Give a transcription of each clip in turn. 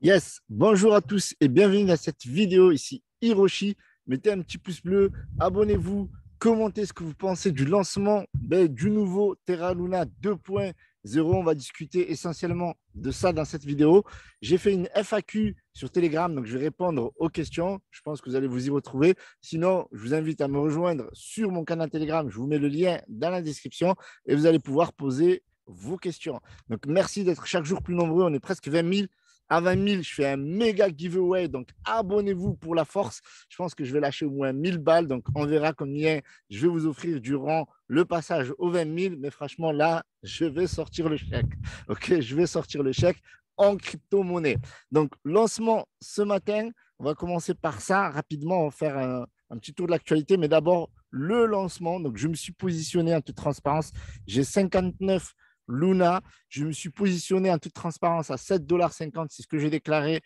Yes, bonjour à tous et bienvenue dans cette vidéo. Ici Hiroshi. Mettez un petit pouce bleu, abonnez-vous, commentez ce que vous pensez du lancement du nouveau Terra Luna 2.0. On va discuter essentiellement de ça dans cette vidéo. J'ai fait une FAQ sur Telegram, donc je vais répondre aux questions. Je pense que vous allez vous y retrouver. Sinon, je vous invite à me rejoindre sur mon canal Telegram. Je vous mets le lien dans la description et vous allez pouvoir poser vos questions. Donc, merci d'être chaque jour plus nombreux. On est presque 20 000. À 20 000, je fais un méga giveaway. Donc, abonnez-vous pour la force. Je pense que je vais lâcher au moins 1000 balles. Donc, on verra combien je vais vous offrir durant le passage aux 20 000. Mais franchement, là, je vais sortir le chèque. OK, je vais sortir le chèque en crypto-monnaie. Donc, lancement ce matin. On va commencer par ça rapidement. On va faire un petit tour de l'actualité. Mais d'abord, le lancement. Donc, je me suis positionné en toute transparence. J'ai 59 Luna. Je me suis positionné en toute transparence à 7,50 $. C'est ce que j'ai déclaré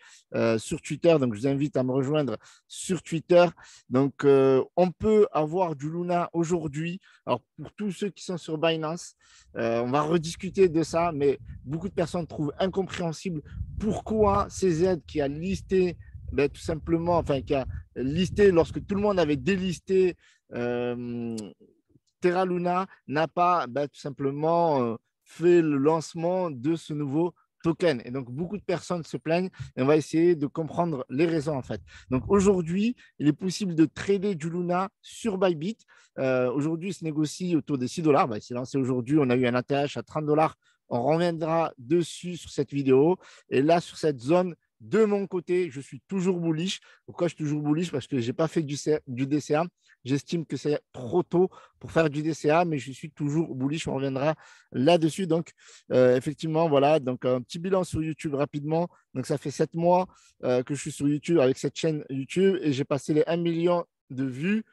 sur Twitter. Donc, je vous invite à me rejoindre sur Twitter. Donc, on peut avoir du Luna aujourd'hui. Alors, pour tous ceux qui sont sur Binance, on va rediscuter de ça, mais beaucoup de personnes trouvent incompréhensible pourquoi CZ qui a listé tout simplement, enfin, qui a listé lorsque tout le monde avait délisté Terra Luna, n'a pas tout simplement fait le lancement de ce nouveau token. Et donc, beaucoup de personnes se plaignent et on va essayer de comprendre les raisons en fait. Donc, aujourd'hui, il est possible de trader du Luna sur Bybit. Aujourd'hui, il se négocie autour des 6 $. Il s'est lancé aujourd'hui. On a eu un ATH à 30 $. On reviendra dessus sur cette vidéo. Et là, sur cette zone, de mon côté, je suis toujours bullish. Pourquoi je suis toujours bullish? Parce que je n'ai pas fait du DCA. J'estime que c'est trop tôt pour faire du DCA, mais je suis toujours bullish. On reviendra là-dessus. Donc, effectivement, voilà. Donc, un petit bilan sur YouTube rapidement. Donc, ça fait 7 mois que je suis sur YouTube avec cette chaîne YouTube et j'ai passé les 1 million de vues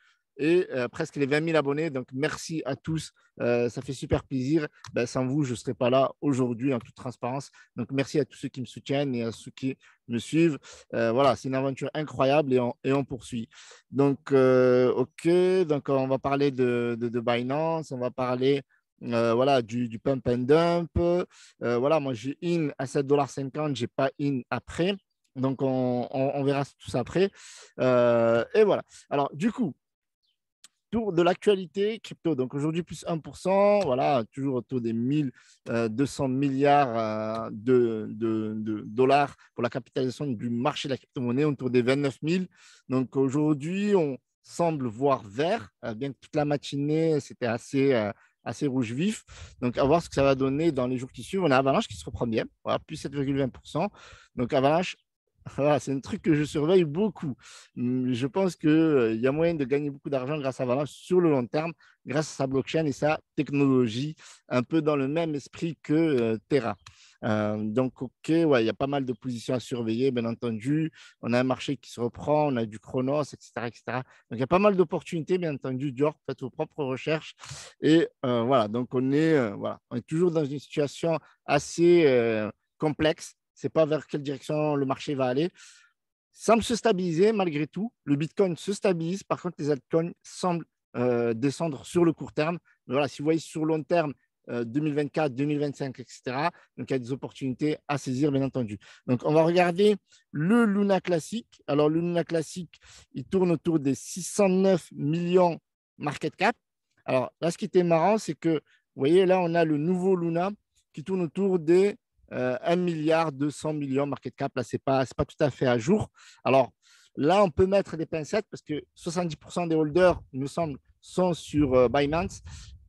et presque les 20 000 abonnés. Donc, merci à tous. Ça fait super plaisir. Sans vous, je ne serais pas là aujourd'hui en toute transparence. Donc, merci à tous ceux qui me soutiennent et à ceux qui me suivent. Voilà, c'est une aventure incroyable et on poursuit. Donc, OK. Donc, on va parler de Binance. On va parler voilà, du pump and dump. Voilà, moi, j'ai in à 7,50 $. Je n'ai pas in après. Donc, on verra tout ça après. Et voilà. Alors, du coup, tour de l'actualité crypto. Donc aujourd'hui, plus 1%, voilà, toujours autour des 1200 milliards de dollars pour la capitalisation du marché de la crypto-monnaie, autour des 29 000. Donc aujourd'hui, on semble voir vert, bien que toute la matinée, c'était assez rouge vif. Donc, à voir ce que ça va donner dans les jours qui suivent. On a Avalanche qui se reprend bien, voilà, plus 7,20%. Donc, Avalanche, voilà, c'est un truc que je surveille beaucoup. Je pense qu'il y a moyen de gagner beaucoup d'argent grâce à Avalanche sur le long terme, grâce à sa blockchain et sa technologie, un peu dans le même esprit que Terra. Donc, OK, ouais, il y a pas mal de positions à surveiller, bien entendu. On a un marché qui se reprend, on a du Chronos, etc., etc. Donc, il y a pas mal d'opportunités, bien entendu. Dior, faites vos propres recherches. Et voilà, donc voilà, on est toujours dans une situation assez complexe. C'est pas vers quelle direction le marché va aller. Semble se stabiliser malgré tout. Le Bitcoin se stabilise. Par contre, les altcoins semblent descendre sur le court terme. Mais voilà, si vous voyez sur le long terme, 2024, 2025, etc., donc il y a des opportunités à saisir, bien entendu. Donc, on va regarder le Luna classique. Alors, le Luna classique, il tourne autour des 609 millions market cap. Alors, là, ce qui était marrant, c'est que, vous voyez, là, on a le nouveau Luna qui tourne autour des 1 milliard 200 millions market cap. Là, c'est pas tout à fait à jour. Alors là, on peut mettre des pincettes parce que 70% des holders, il me semble, sont sur Binance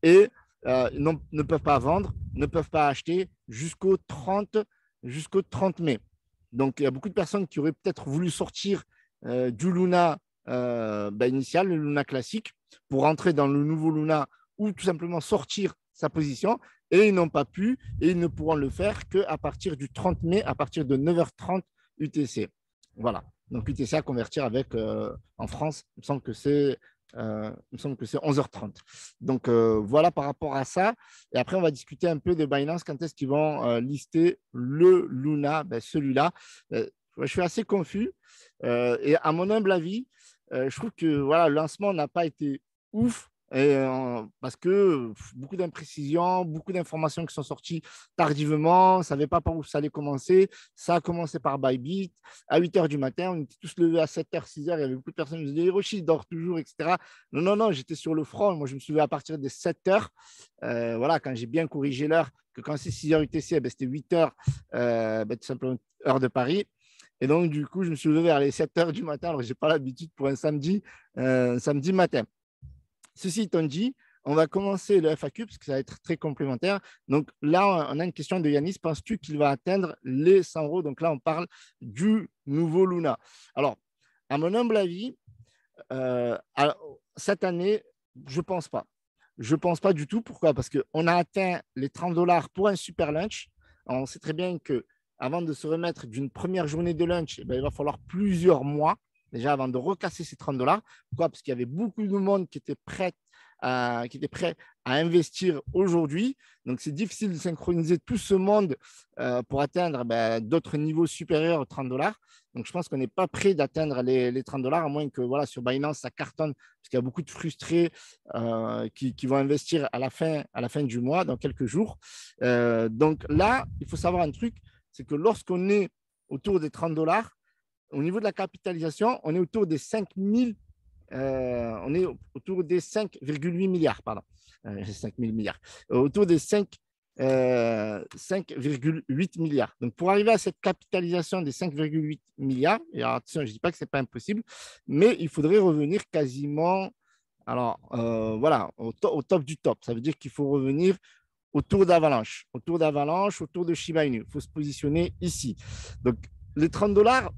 et ne peuvent pas vendre, ne peuvent pas acheter jusqu'au 30 mai. Donc, il y a beaucoup de personnes qui auraient peut-être voulu sortir du Luna initial, le Luna classique, pour rentrer dans le nouveau Luna ou tout simplement sortir sa position et ils n'ont pas pu et ils ne pourront le faire qu'à partir du 30 mai, à partir de 9h30 UTC. Voilà. Donc UTC à convertir avec en France, il me semble que c'est 11h30. Donc voilà par rapport à ça. Et après, on va discuter un peu de Binance, quand est-ce qu'ils vont lister le Luna, celui-là. Je suis assez confus. Et à mon humble avis, je trouve que voilà, le lancement n'a pas été ouf parce que beaucoup d'imprécisions, beaucoup d'informations qui sont sorties tardivement, on ne savait pas par où ça allait commencer. Ça a commencé par Bybit. À 8 h du matin, on était tous levés à 7 h, 6 h. Il y avait beaucoup de personnes qui me disaient Hiroshi dort toujours, etc. Non, non, non, j'étais sur le front. Moi, je me suis levé à partir des 7 h. Voilà, quand j'ai bien corrigé l'heure, que quand c'est 6 h UTC, eh ben, c'était 8 h, tout simplement heure de Paris. Et donc, du coup, je me suis levé vers les 7 h du matin. Alors, je n'ai pas l'habitude pour un samedi matin. Ceci étant dit, on va commencer le FAQ parce que ça va être très complémentaire. Donc là, on a une question de Yanis. Penses-tu qu'il va atteindre les 100 euros? Donc là, on parle du nouveau Luna. Alors, à mon humble avis, cette année, je ne pense pas. Je ne pense pas du tout. Pourquoi? Parce qu'on a atteint les 30 dollars pour un super lunch. On sait très bien qu'avant de se remettre d'une première journée de lunch, il va falloir plusieurs mois déjà avant de recasser ces 30 dollars. Pourquoi? Parce qu'il y avait beaucoup de monde qui était prêt à investir aujourd'hui. Donc, c'est difficile de synchroniser tout ce monde pour atteindre d'autres niveaux supérieurs aux 30 dollars. Donc, je pense qu'on n'est pas prêt d'atteindre les 30 dollars, à moins que sur Binance, ça cartonne, parce qu'il y a beaucoup de frustrés qui vont investir à la fin du mois, dans quelques jours. Donc là, il faut savoir un truc, c'est que lorsqu'on est autour des 30 dollars, au niveau de la capitalisation, on est autour des 5,8 milliards, pardon. 5 000 milliards. Autour des 5,8 milliards. Donc, pour arriver à cette capitalisation des 5,8 milliards, et alors, attention, je ne dis pas que ce n'est pas impossible, mais il faudrait revenir quasiment voilà, au top du top. Ça veut dire qu'il faut revenir autour d'Avalanche, autour de Shiba Inu. Il faut se positionner ici. Donc, les 30 dollars,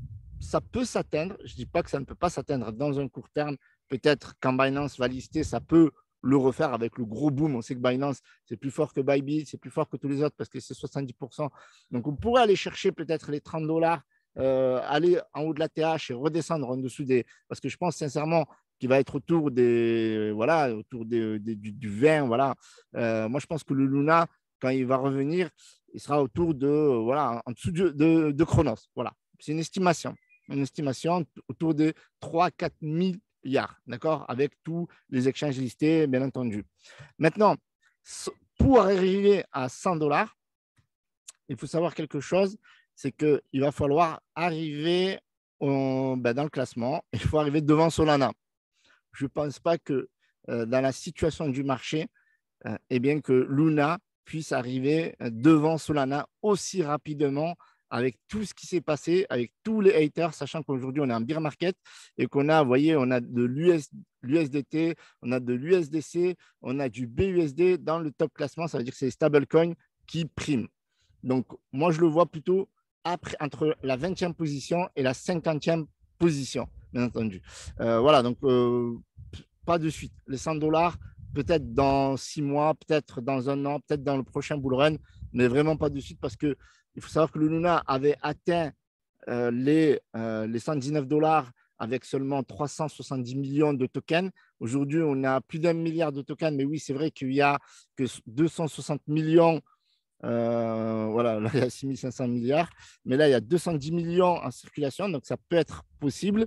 ça peut s'atteindre. Je ne dis pas que ça ne peut pas s'atteindre dans un court terme. Peut-être quand Binance va lister, ça peut le refaire avec le gros boom. On sait que Binance, c'est plus fort que Bybit, c'est plus fort que tous les autres parce que c'est 70%. Donc, on pourrait aller chercher peut-être les 30 dollars, aller en haut de la TH et redescendre en dessous des… Parce que je pense sincèrement qu'il va être autour du 20. Voilà. Moi, je pense que le Luna, quand il va revenir, il sera autour en dessous de Chronos. Voilà. C'est une estimation autour de 3-4 milliards, d'accord, avec tous les exchanges listés, bien entendu. Maintenant, pour arriver à 100 dollars, il faut savoir quelque chose, c'est qu'il va falloir arriver dans le classement, il faut arriver devant Solana. Je ne pense pas que dans la situation du marché, bien que Luna puisse arriver devant Solana aussi rapidement avec tout ce qui s'est passé, avec tous les haters, sachant qu'aujourd'hui, on est en bear market et qu'on a, vous voyez, on a de l'USDT, on a de l'USDC, on a du BUSD dans le top classement. Ça veut dire que c'est les stablecoins qui priment. Donc, moi, je le vois plutôt entre la 20e position et la 50e position, bien entendu. Voilà, donc, pas de suite. Les 100 dollars, peut-être dans 6 mois, peut-être dans un an, peut-être dans le prochain bull run, mais vraiment pas de suite parce qu'il faut savoir que le Luna avait atteint les 119 dollars avec seulement 370 millions de tokens. Aujourd'hui, on a plus d'1 milliard de tokens, mais oui, c'est vrai qu'il n'y a que 260 millions. Voilà, là, il y a 6500 milliards, mais là, il y a 210 millions en circulation, donc ça peut être possible,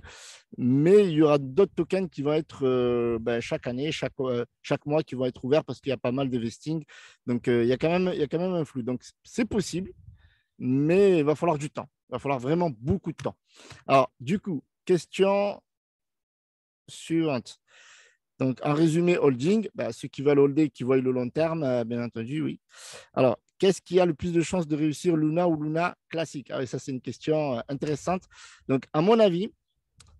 mais il y aura d'autres tokens qui vont être chaque année, chaque mois qui vont être ouverts parce qu'il y a pas mal de vesting, donc il y a quand même un flou, donc c'est possible, mais il va falloir du temps, il va falloir vraiment beaucoup de temps. Alors, du coup, question suivante. Donc, en résumé, holding, ceux qui veulent holder, qui voient le long terme, bien entendu, oui. Alors, qu'est-ce qui a le plus de chances de réussir, Luna ou Luna classique? Ah, ça, c'est une question intéressante. Donc, à mon avis,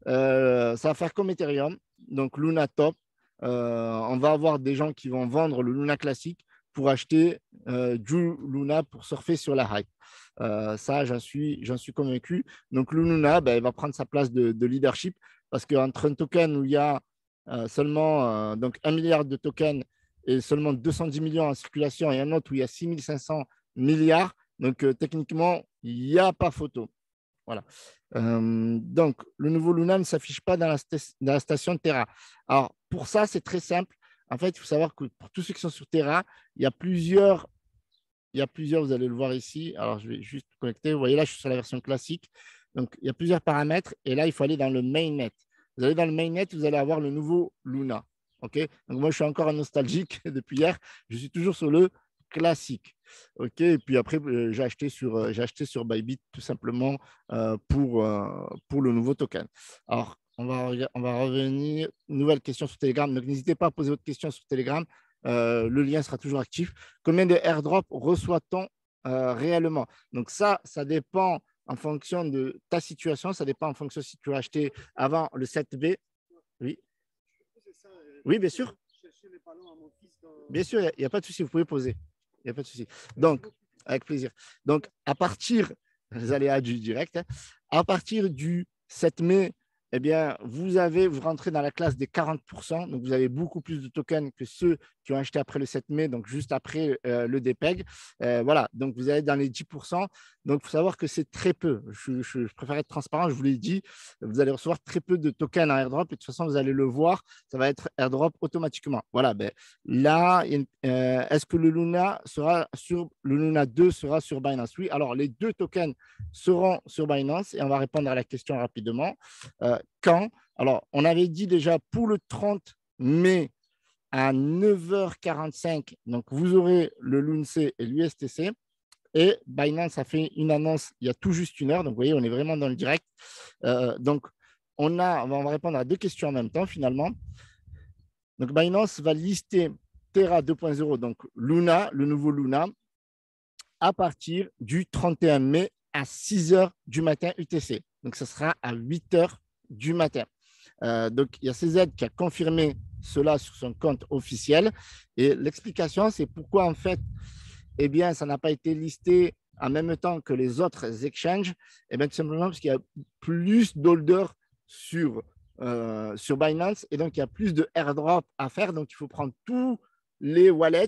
ça va faire comme Ethereum. Donc, Luna top. On va avoir des gens qui vont vendre le Luna classique pour acheter du Luna pour surfer sur la hype. Ça, j'en suis convaincu. Donc, le Luna, il va prendre sa place de leadership parce qu'entre un token où il y a seulement donc 1 milliard de tokens et seulement 210 millions en circulation et un autre où il y a 6500 milliards, donc techniquement, il n'y a pas photo. Voilà. Donc, le nouveau Luna ne s'affiche pas dans la station Terra. Alors, pour ça, c'est très simple. En fait, il faut savoir que pour tous ceux qui sont sur Terra, il y a plusieurs, vous allez le voir ici. Alors, je vais juste connecter. Vous voyez là, je suis sur la version classique. Donc, il y a plusieurs paramètres. Et là, il faut aller dans le mainnet. Vous allez dans le mainnet, vous allez avoir le nouveau Luna. OK? Donc, moi, je suis encore un nostalgique depuis hier. Je suis toujours sur le classique. OK? Et puis après, j'ai acheté sur Bybit tout simplement pour le nouveau token. Alors, on va revenir. Nouvelle question sur Telegram. Donc, n'hésitez pas à poser votre question sur Telegram. Le lien sera toujours actif. Combien de airdrops reçoit-on réellement? Donc, ça dépend en fonction de ta situation. Ça dépend en fonction si tu as acheté avant le 7B. Oui. Oui, bien sûr. Bien sûr, il n'y a pas de souci, vous pouvez poser. Il n'y a pas de souci. Donc, avec plaisir. Donc, à partir, les aléas du direct, hein, à partir du 7 mai, eh bien, vous rentrez dans la classe des 40%. Donc, vous avez beaucoup plus de tokens que ceux qui ont acheté après le 7 mai, donc juste après le DPEG. Voilà, donc vous allez dans les 10%. Donc, il faut savoir que c'est très peu. Je préfère être transparent, je vous l'ai dit. Vous allez recevoir très peu de tokens en airdrop et de toute façon, vous allez le voir, ça va être airdrop automatiquement. Voilà, ben, là, est-ce que le Luna 2 sera sur Binance? Oui, alors les deux tokens seront sur Binance et on va répondre à la question rapidement. Quand? Alors, on avait dit déjà pour le 30 mai à 9h45, donc vous aurez le LUNC et l'USTC. Et Binance a fait une annonce il y a tout juste une heure. Donc, vous voyez, on est vraiment dans le direct. Donc, on va répondre à deux questions en même temps, finalement. Donc, Binance va lister Terra 2.0, donc Luna, le nouveau Luna, à partir du 31 mai à 6h du matin UTC. Donc, ce sera à 8h du matin. Donc, il y a CZ qui a confirmé cela sur son compte officiel. Et l'explication, c'est pourquoi, en fait, eh bien, ça n'a pas été listé en même temps que les autres exchanges. Eh bien, tout simplement parce qu'il y a plus d'holders sur Binance et donc il y a plus de airdrop à faire. Donc, il faut prendre tous les wallets,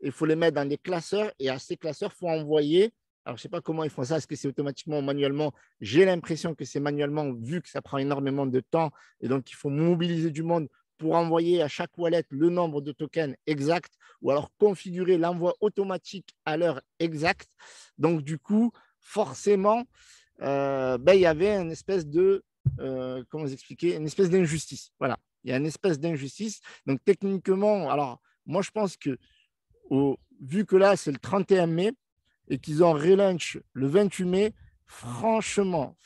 il faut les mettre dans des classeurs et à ces classeurs, il faut envoyer. Alors, je ne sais pas comment ils font ça. Est-ce que c'est automatiquement ou manuellement? J'ai l'impression que c'est manuellement, vu que ça prend énormément de temps et donc il faut mobiliser du monde pour envoyer à chaque wallet le nombre de tokens exact ou alors configurer l'envoi automatique à l'heure exacte. Donc, du coup, forcément, il y avait une espèce de, comment vous expliquer, une espèce d'injustice. Voilà, il y a une espèce d'injustice. Donc, techniquement, alors, moi, je pense que vu que là, c'est le 31 mai et qu'ils ont relaunch le 28 mai, franchement,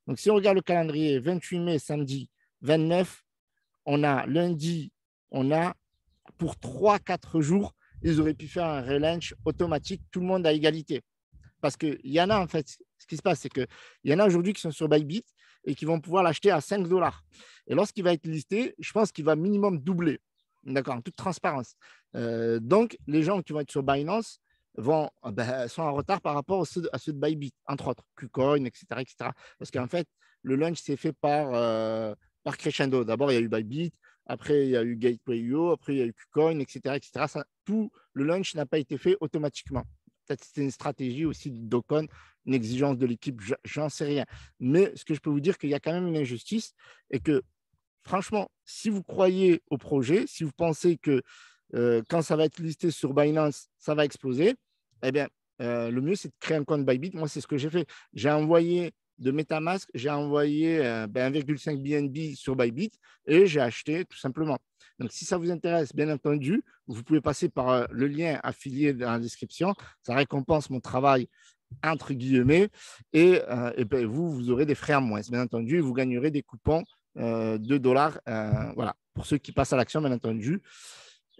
donc si on regarde le calendrier, 28 mai, samedi, 29, on a lundi, on a pour 3-4 jours, ils auraient pu faire un relaunch automatique, tout le monde à égalité. Parce qu'il y en a, en fait, ce qui se passe, c'est qu'il y en a aujourd'hui qui sont sur Bybit et qui vont pouvoir l'acheter à 5 $. Et lorsqu'il va être listé, je pense qu'il va minimum doubler. D'accord, en toute transparence. Donc, les gens qui vont être sur Binance sont en retard par rapport à ceux de Bybit, entre autres, KuCoin, etc., etc. Parce qu'en fait, le launch s'est fait par crescendo. D'abord, il y a eu Bybit, après, il y a eu Gateway.io, après, il y a eu KuCoin, etc., etc. Tout le launch n'a pas été fait automatiquement. Peut-être que c'était une stratégie aussi de Docon, une exigence de l'équipe, j'en sais rien. Mais ce que je peux vous dire, c'est qu'il y a quand même une injustice et que, franchement, si vous croyez au projet, si vous pensez que quand ça va être listé sur Binance, ça va exploser, eh bien, le mieux, c'est de créer un compte Bybit. Moi, c'est ce que j'ai fait. J'ai envoyé de MetaMask, j'ai envoyé 1,5 BNB sur Bybit et j'ai acheté tout simplement. Donc, si ça vous intéresse, bien entendu, vous pouvez passer par le lien affilié dans la description. Ça récompense mon travail, entre guillemets, et vous aurez des frais en moins. Bien entendu, vous gagnerez des coupons de $, voilà, pour ceux qui passent à l'action, bien entendu,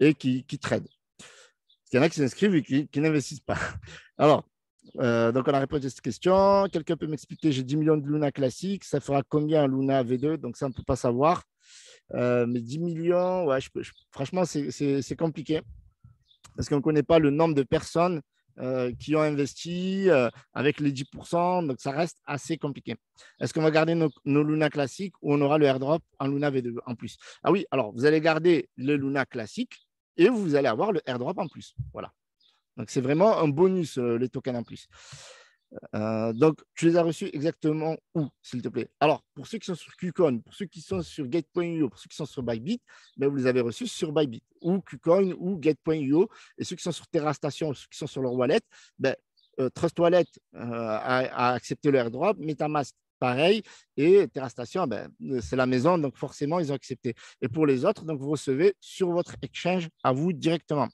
et qui tradent. Il y en a qui s'inscrivent et qui n'investissent pas. Alors, donc, on a répondu à cette question. Quelqu'un peut m'expliquer, j'ai 10 millions de Luna classique, ça fera combien un Luna V2? Donc, ça, on ne peut pas savoir. Mais 10 millions, ouais, franchement, c'est compliqué parce qu'on ne connaît pas le nombre de personnes qui ont investi avec les 10%. Donc, ça reste assez compliqué. Est-ce qu'on va garder nos Luna classiques ou on aura le airdrop en Luna V2 en plus? Ah oui, alors, vous allez garder le Luna classique et vous allez avoir le airdrop en plus. Voilà. Donc, c'est vraiment un bonus, les tokens en plus. Donc, tu les as reçus exactement où, s'il te plaît? Alors, pour ceux qui sont sur KuCoin, pour ceux qui sont sur Gate.io, pour ceux qui sont sur Bybit, ben, vous les avez reçus sur Bybit ou KuCoin ou Gate.io. Et ceux qui sont sur TerraStation, ceux qui sont sur leur wallet, ben, Trust Wallet a accepté le airdrop, MetaMask pareil. Et TerraStation, ben, c'est la maison, donc forcément, ils ont accepté. Et pour les autres, donc, vous recevez sur votre exchange à vous directement.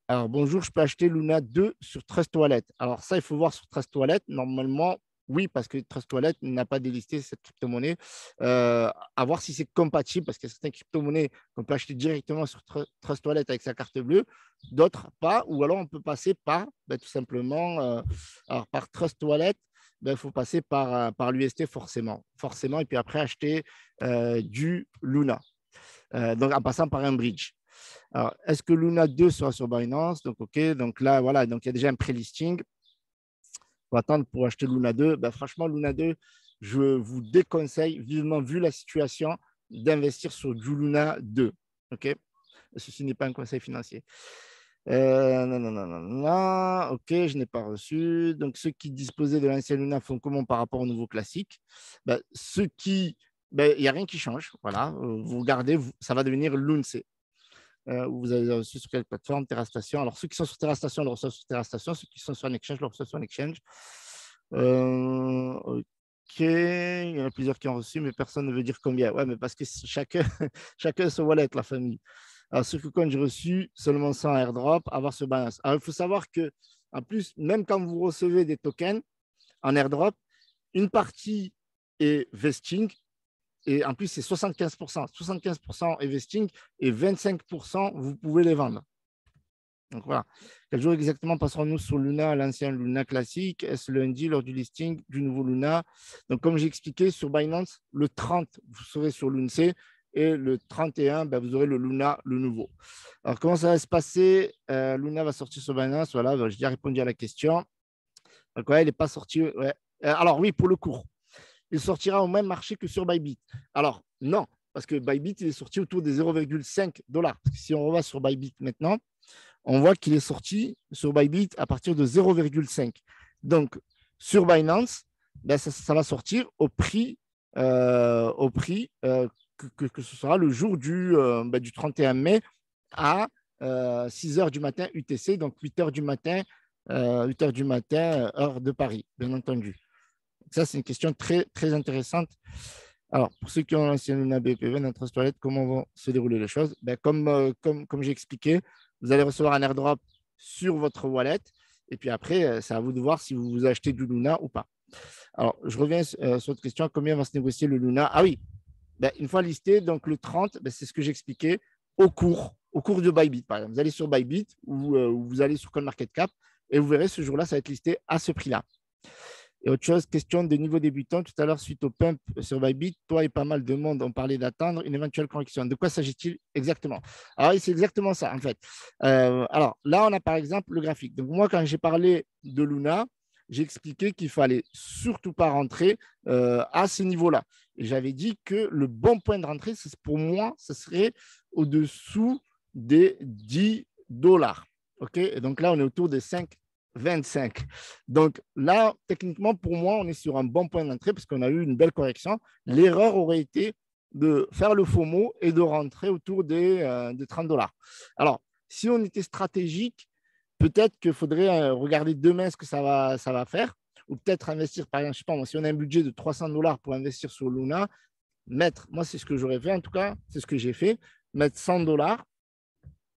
Alors, bonjour, je peux acheter Luna 2 sur Trust Wallet. Alors, ça, il faut voir sur Trust Wallet. Normalement, oui, parce que Trust Wallet n'a pas délisté cette crypto-monnaie. À voir si c'est compatible, parce qu'il y a certaines crypto-monnaies qu'on peut acheter directement sur Trust Wallet avec sa carte bleue, d'autres pas. Ou alors, on peut passer par, ben, tout simplement, alors, par Trust Wallet. Il faut passer par l'UST forcément, et puis après acheter du Luna. Donc, en passant par un bridge. Alors, est-ce que Luna 2 sera sur Binance? Donc, OK. Donc là, voilà. Donc, il y a déjà un pré-listing. Il faut attendre pour acheter Luna 2. Ben, franchement, Luna 2, je vous déconseille, vivement, vu la situation, d'investir sur du Luna 2. OK? Ceci n'est pas un conseil financier. Non, non, non, non, non. OK, je n'ai pas reçu. Donc, ceux qui disposaient de l'ancien Luna font comment par rapport au nouveau classique? Ben, ceux qui. Ben, il n'y a rien qui change. Voilà. Vous regardez, ça va devenir LUNC. Vous avez reçu sur quelle plateforme? TerraStation. Alors, ceux qui sont sur TerraStation le reçoivent sur TerraStation. Ceux qui sont sur un exchange le reçoivent sur un exchange. OK. Il y en a plusieurs qui ont reçu, mais personne ne veut dire combien. Ouais, mais parce que chacun, chacun son wallet, la famille. Alors, sur Kucoin, j'ai reçu seulement 100 airdrop, avoir sur Binance. Alors, il faut savoir que, en plus, même quand vous recevez des tokens en airdrop, une partie est vesting, et en plus, c'est 75%. 75% est vesting et 25%, vous pouvez les vendre. Donc voilà. Quel jour exactement passerons-nous sur Luna, l'ancien Luna classique? Est-ce lundi lors du listing du nouveau Luna? Donc, comme j'ai expliqué, sur Binance, le 30, vous serez sur l'UNC et le 31, ben, vous aurez le Luna, le nouveau. Alors, comment ça va se passer? Luna va sortir sur Binance. Voilà, j'ai déjà répondu à la question. Donc, ouais, il n'est pas sorti. Ouais. Alors, oui, pour le cours. Il sortira au même marché que sur Bybit. Alors, non, parce que Bybit, il est sorti autour des 0,5 $. Si on revoit sur Bybit maintenant, on voit qu'il est sorti sur Bybit à partir de 0,5. Donc, sur Binance, ben, ça va sortir au prix que ce sera le jour du 31 mai à 6 h du matin UTC, donc 8 h du matin, 8 h du matin, heure de Paris, bien entendu. Ça, c'est une question très, très intéressante. Alors, pour ceux qui ont l'ancien Luna BPV dans Trust Wallet, comment vont se dérouler les choses? Ben, comme j'ai expliqué, vous allez recevoir un airdrop sur votre wallet. Et puis après, c'est à vous de voir si vous vous achetez du Luna ou pas. Alors, je reviens sur votre question. Combien va se négocier le Luna? Ah oui, ben, une fois listé, donc le 30, ben, c'est ce que j'expliquais au cours de Bybit, par exemple. Vous allez sur Bybit ou vous allez sur CoinMarketCap et vous verrez ce jour-là, ça va être listé à ce prix-là. Et autre chose, question de niveau débutant. Tout à l'heure, suite au pump sur Bybit, toi et pas mal de monde ont parlé d'attendre une éventuelle correction. De quoi s'agit-il exactement? Alors, c'est exactement ça, en fait. Alors, là, on a par exemple le graphique. Donc, moi, quand j'ai parlé de Luna, j'ai expliqué qu'il ne fallait surtout pas rentrer à ce niveau-là. Et j'avais dit que le bon point de rentrée, pour moi, ce serait au-dessous des 10 $. OK? Et donc là, on est autour des 5,25. Donc là, techniquement, pour moi, on est sur un bon point d'entrée parce qu'on a eu une belle correction. L'erreur aurait été de faire le FOMO et de rentrer autour des 30 $. Alors, si on était stratégique, peut-être qu'il faudrait regarder demain ce que ça va faire, ou peut-être investir, par exemple, je sais pas, si on a un budget de 300 $ pour investir sur Luna, moi, c'est ce que j'aurais fait, en tout cas, c'est ce que j'ai fait, mettre 100 $,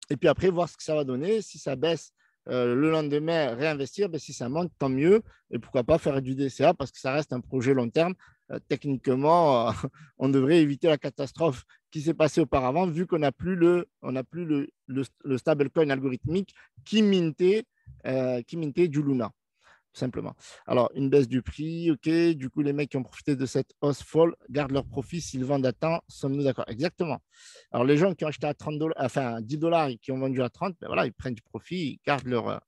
et puis après, voir ce que ça va donner. Si ça baisse, le lendemain, réinvestir. Ben, si ça monte, tant mieux. Et pourquoi pas faire du DCA parce que ça reste un projet long terme. Techniquement, on devrait éviter la catastrophe qui s'est passée auparavant vu qu'on n'a plus le stablecoin algorithmique qui mintait du Luna, tout simplement. Alors, une baisse du prix, OK. Du coup, les mecs qui ont profité de cette hausse folle gardent leur profit s'ils vendent à temps. Sommes-nous d'accord? Exactement. Alors, les gens qui ont acheté à 30 $, enfin 10 $ et qui ont vendu à 30, ben voilà, ils prennent du profit, ils gardent leur.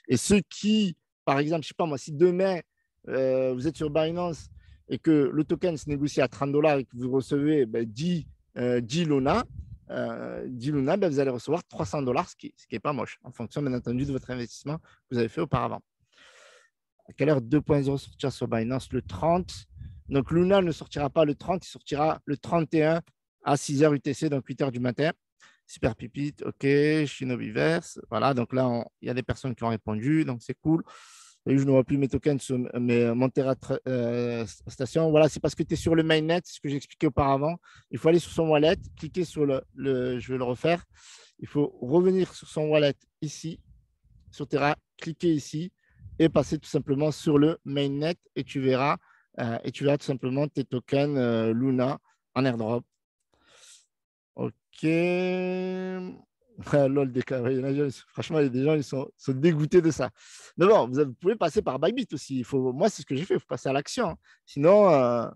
Et ceux qui, par exemple, je ne sais pas moi, si demain, vous êtes sur Binance et que le token se négocie à 30 $ et que vous recevez 10 Luna, 10 Luna, ben, vous allez recevoir 300 $, ce qui n'est pas moche, en fonction, bien entendu, de votre investissement que vous avez fait auparavant. À quelle heure 2.0 sortira sur Binance? Le 30. Donc, Luna ne sortira pas le 30, il sortira le 31 à 6 h UTC, donc 8 h du matin. Super pipite, OK. Shinobiverse. Voilà, donc là, il y a des personnes qui ont répondu, donc c'est cool. Et je ne vois plus mes tokens sur mon Terra Station. Voilà, c'est parce que tu es sur le mainnet, c'est ce que j'expliquais auparavant. Il faut aller sur son wallet, cliquer sur je vais le refaire. Il faut revenir sur son wallet ici, sur Terra, cliquer ici et passer tout simplement sur le mainnet et tu verras tout simplement tes tokens Luna en airdrop. Ok. Lol, franchement, il y a des gens ils sont dégoûtés de ça. Mais bon, vous pouvez passer par Bybit aussi. Moi, c'est ce que j'ai fait. Il faut passer à l'action. Sinon,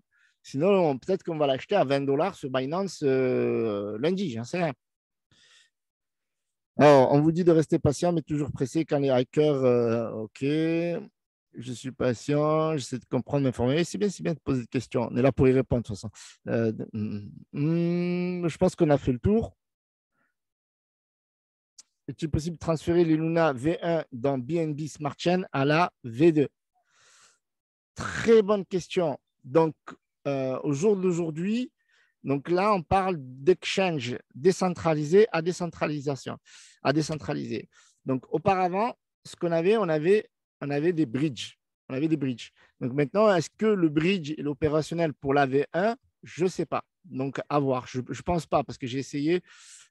peut-être qu'on va l'acheter à 20 $ sur Binance lundi. J'en sais rien. Alors, on vous dit de rester patient, mais toujours pressé quand les hackers. Ok, je suis patient, j'essaie de comprendre, m'informer. C'est bien de poser des questions. On est là pour y répondre, de toute façon. Je pense qu'on a fait le tour. Est-il possible de transférer les Luna V1 dans BNB Smart Chain à la V2? Très bonne question. Donc, au jour d'aujourd'hui, donc là, on parle d'exchange décentralisé à décentralisation, à décentralisé. Donc, auparavant, ce qu'on avait, on avait des bridges. On avait des bridges. Donc maintenant, est-ce que le bridge est opérationnel pour la V1? Je ne sais pas. Donc, à voir. Je ne pense pas parce que j'ai essayé.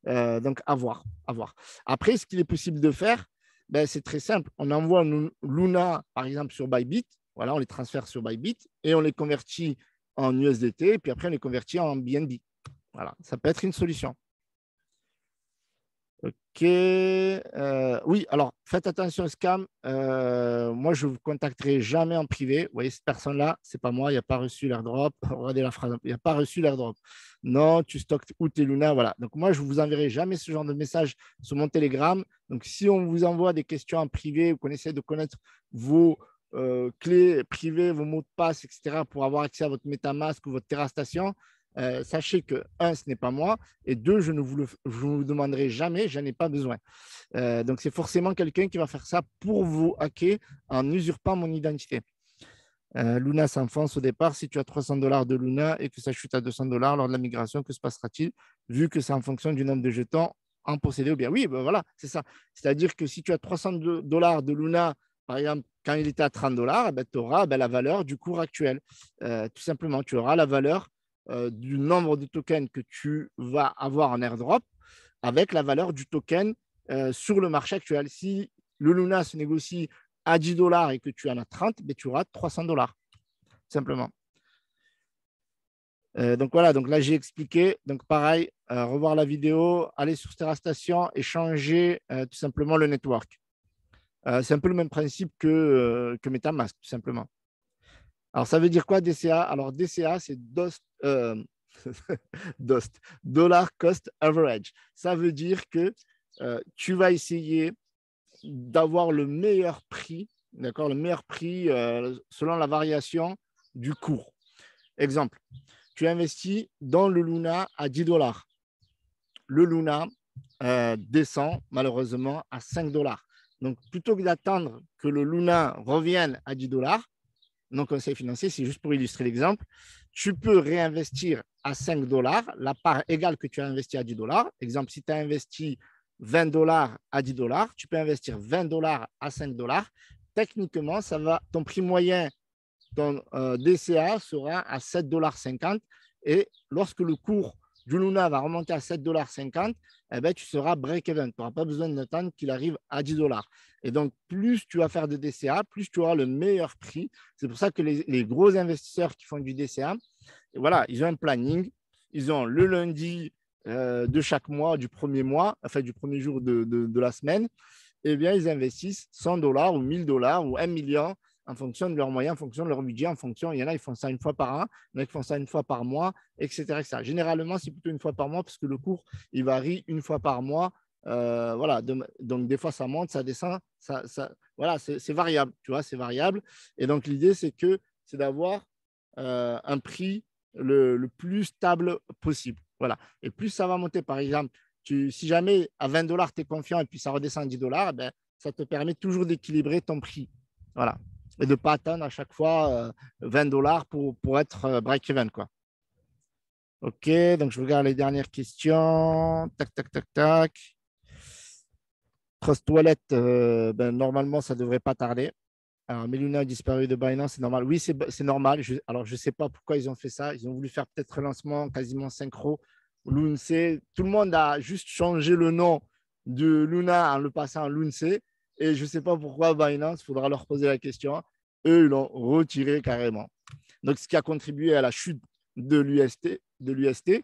Donc, à voir, à voir. Après, ce qu'il est possible de faire, ben, c'est très simple. On envoie Luna, par exemple, sur Bybit. Voilà, on les transfère sur Bybit et on les convertit en USDT, puis après, on les convertit en BNB. Voilà, ça peut être une solution. Ok. Oui, alors faites attention au scam. Moi, je ne vous contacterai jamais en privé. Vous voyez, cette personne-là, ce n'est pas moi, il n'a pas reçu l'airdrop. Regardez la phrase, il n'a pas reçu l'airdrop. Non, tu stockes où tes Luna. Voilà. Donc, moi, je ne vous enverrai jamais ce genre de message sur mon Telegram. Donc, si on vous envoie des questions en privé, vous connaissez de connaître vos clés privées, vos mots de passe, etc., pour avoir accès à votre MetaMask ou votre TerraStation, sachez que, un, ce n'est pas moi, et deux, je ne vous demanderai jamais, je n'en ai pas besoin. Donc, c'est forcément quelqu'un qui va faire ça pour vous hacker en usurpant mon identité. Luna s'enfonce au départ. Si tu as 300 $ de Luna et que ça chute à 200 $ lors de la migration, que se passera-t-il vu que c'est en fonction du nombre de jetons en possédé ou bien? Oui, ben voilà, c'est ça. C'est-à-dire que si tu as 300 $ de Luna, par exemple, quand il était à 30 $, ben, tu auras la valeur du cours actuel. Tout simplement, tu auras la valeur du nombre de tokens que tu vas avoir en airdrop avec la valeur du token sur le marché actuel. Si le Luna se négocie à 10 $ et que tu en as 30, ben, tu auras 300 $, simplement. Donc voilà, donc là j'ai expliqué. Donc pareil, revoir la vidéo, aller sur TerraStation et changer tout simplement le network. C'est un peu le même principe que MetaMask, tout simplement. Alors ça veut dire quoi DCA? Alors DCA, c'est DOST, Dollar Cost Average. Ça veut dire que tu vas essayer d'avoir le meilleur prix, d'accord, le meilleur prix selon la variation du cours. Exemple, tu investis dans le Luna à 10 $. Le Luna descend malheureusement à 5 $. Donc, plutôt que d'attendre que le Luna revienne à 10 $, non conseil financier, c'est juste pour illustrer l'exemple, tu peux réinvestir à 5 $, la part égale que tu as investi à 10 $. Exemple, si tu as investi 20 $ à 10 $, tu peux investir 20 $ à 5 $. Techniquement, ton prix moyen, ton DCA sera à 7,50 $. Et lorsque le cours du Luna va remonter à 7,50 $, eh ben, tu seras break-even. Tu n'auras pas besoin d'attendre qu'il arrive à 10 $. Et donc, plus tu vas faire de DCA, plus tu auras le meilleur prix. C'est pour ça que les gros investisseurs qui font du DCA, voilà, ils ont un planning. Ils ont le lundi de chaque mois, du premier mois, enfin du premier jour de la semaine. Eh bien, ils investissent 100 $ ou 1000 $ ou 1 million en fonction de leurs moyens, en fonction de leur budget, en fonction, il y en a, ils font ça une fois par an, il y en a qui font ça une fois par mois, etc. etc. Généralement, c'est plutôt une fois par mois parce que le cours, il varie une fois par mois. Voilà, donc des fois, ça monte, ça descend, voilà, c'est variable, tu vois, c'est variable. Et donc, l'idée, c'est d'avoir un prix le plus stable possible. Voilà. Et plus ça va monter, par exemple, si jamais à 20 $, tu es confiant et puis ça redescend à 10 $, ben, ça te permet toujours d'équilibrer ton prix. Voilà. Et de ne pas attendre à chaque fois 20 $ pour être break-even, quoi. OK, donc je regarde les dernières questions. Tac, tac, tac, tac. Trust Wallet, ben, normalement, ça ne devrait pas tarder. Alors, Meluna a disparu de Binance, c'est normal. Oui, c'est normal. Alors, je ne sais pas pourquoi ils ont fait ça. Ils ont voulu faire peut-être un lancement quasiment synchro. Lunce, tout le monde a juste changé le nom de Luna en le passant en Lunce. Et je ne sais pas pourquoi Binance, il faudra leur poser la question. Eux, ils l'ont retiré carrément. Donc, ce qui a contribué à la chute de l'UST,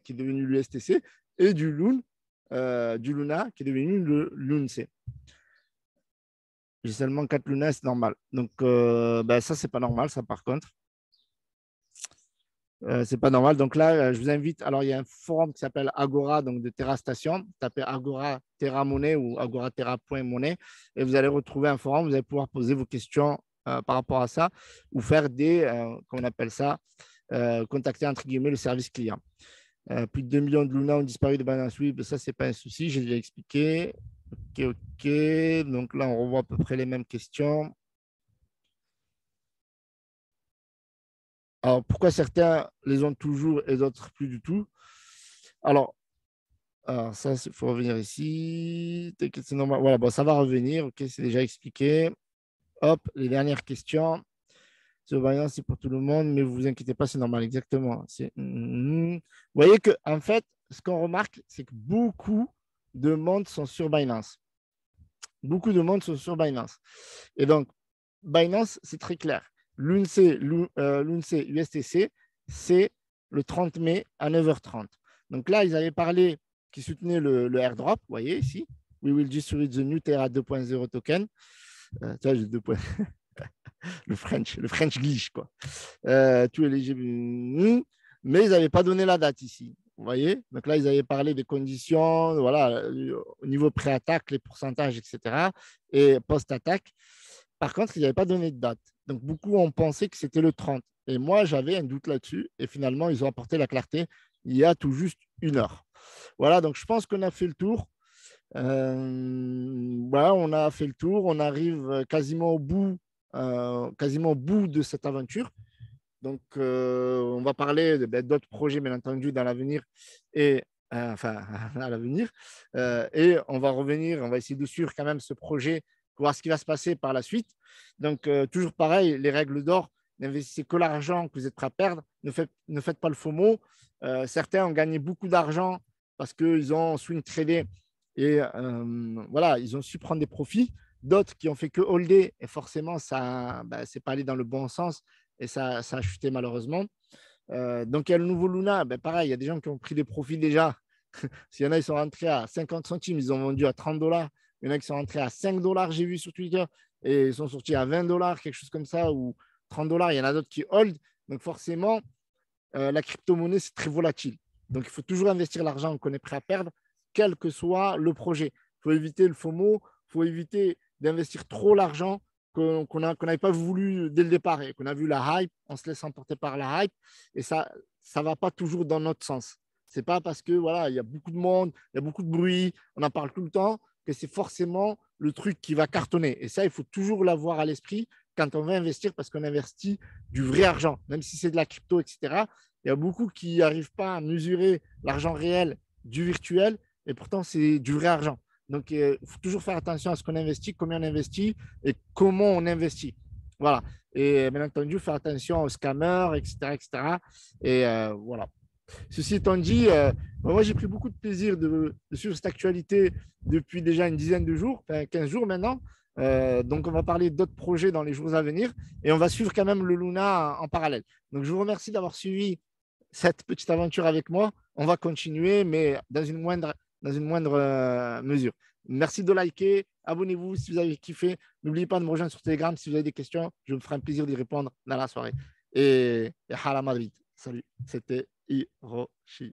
qui est devenu l'USTC, et du Luna, qui est devenu le Lunce. J'ai seulement 4 lunas, c'est normal. Donc, ben, ça, c'est pas normal, ça, par contre. C'est pas normal. Donc là, je vous invite. Alors, il y a un forum qui s'appelle Agora, donc de Terra Station. Tapez Agora Terra Monnaie ou Agora Terra.monnaie et vous allez retrouver un forum. Vous allez pouvoir poser vos questions par rapport à ça ou faire des, comment on appelle ça, contacter entre guillemets le service client. Plus de 2 millions de Luna ont disparu de Binance. Oui, ça, c'est pas un souci. J'ai déjà expliqué. Ok. Donc là, on revoit à peu près les mêmes questions. Alors, pourquoi certains les ont toujours et d'autres plus du tout? Alors ça, il faut revenir ici. C'est normal. Voilà, bon, ça va revenir. Ok, c'est déjà expliqué. Hop, les dernières questions. Ce Binance, c'est pour tout le monde, mais vous inquiétez pas, c'est normal, exactement. Vous voyez que, en fait, ce qu'on remarque, c'est que beaucoup de monde sont sur Binance. Beaucoup de monde sont sur Binance. Et donc, Binance, c'est très clair. L'UNC USTC, c'est le 30 mai à 9h30. Donc là, ils avaient parlé qu'ils soutenaient le airdrop, vous voyez ici. We will distribute the new Terra 2.0 token. Tu vois, j'ai 2 points. Le French glitch, quoi. Tout éligible. Mais ils n'avaient pas donné la date ici. Vous voyez? Donc là, ils avaient parlé des conditions, voilà, au niveau pré-attaque, les pourcentages, etc. Et post-attaque. Par contre, ils n'avaient pas donné de date. Donc, beaucoup ont pensé que c'était le 30. Et moi, j'avais un doute là-dessus. Et finalement, ils ont apporté la clarté il y a tout juste 1 heure. Voilà, donc je pense qu'on a fait le tour. Voilà, on a fait le tour. On arrive quasiment au bout de cette aventure. Donc, on va parler d'autres projets, bien entendu, dans l'avenir et enfin à l'avenir. Et on va revenir, on va essayer de suivre quand même ce projet pour voir ce qui va se passer par la suite. Donc, toujours pareil, les règles d'or, n'investissez que l'argent que vous êtes prêt à perdre, ne faites pas le FOMO. Certains ont gagné beaucoup d'argent parce qu'ils ont swing tradé et voilà, ils ont su prendre des profits. D'autres qui ont fait que holder et forcément, ça, c'est pas allé dans le bon sens et ça a chuté malheureusement. Donc, il y a le nouveau Luna. Ben, pareil, il y a des gens qui ont pris des profits déjà. S'il y en a, ils sont rentrés à 50 centimes, ils ont vendu à 30 dollars. Il y en a qui sont rentrés à 5 dollars, j'ai vu sur Twitter, et ils sont sortis à 20 dollars, quelque chose comme ça, ou 30 dollars. Il y en a d'autres qui hold. Donc, forcément, la crypto-monnaie, c'est très volatile. Donc, il faut toujours investir l'argent qu'on est prêt à perdre, quel que soit le projet. Il faut éviter le FOMO, il faut éviter d'investir trop l'argent qu'on n'avait pas voulu dès le départ et qu'on a vu la hype, on se laisse emporter par la hype et ça ne va pas toujours dans notre sens. C'est pas parce que voilà, il y a beaucoup de monde, il y a beaucoup de bruit, on en parle tout le temps, que c'est forcément le truc qui va cartonner. Et ça, il faut toujours l'avoir à l'esprit quand on va investir parce qu'on investit du vrai argent, même si c'est de la crypto, etc. Il y a beaucoup qui n'arrivent pas à mesurer l'argent réel du virtuel et pourtant c'est du vrai argent. Donc, il faut toujours faire attention à ce qu'on investit, combien on investit et comment on investit. Voilà. Et bien entendu, faire attention aux scammers, etc. etc. Et voilà. Ceci étant dit, moi, j'ai pris beaucoup de plaisir de suivre cette actualité depuis déjà une dizaine de jours, enfin 15 jours maintenant. Donc, on va parler d'autres projets dans les jours à venir et on va suivre quand même le Luna en parallèle. Donc, je vous remercie d'avoir suivi cette petite aventure avec moi. On va continuer, mais dans une moindre mesure. Merci de liker, abonnez-vous si vous avez kiffé. N'oubliez pas de me rejoindre sur Telegram si vous avez des questions. Je me ferai un plaisir d'y répondre dans la soirée. Et Hala Madrid. Salut, c'était Hiroshi.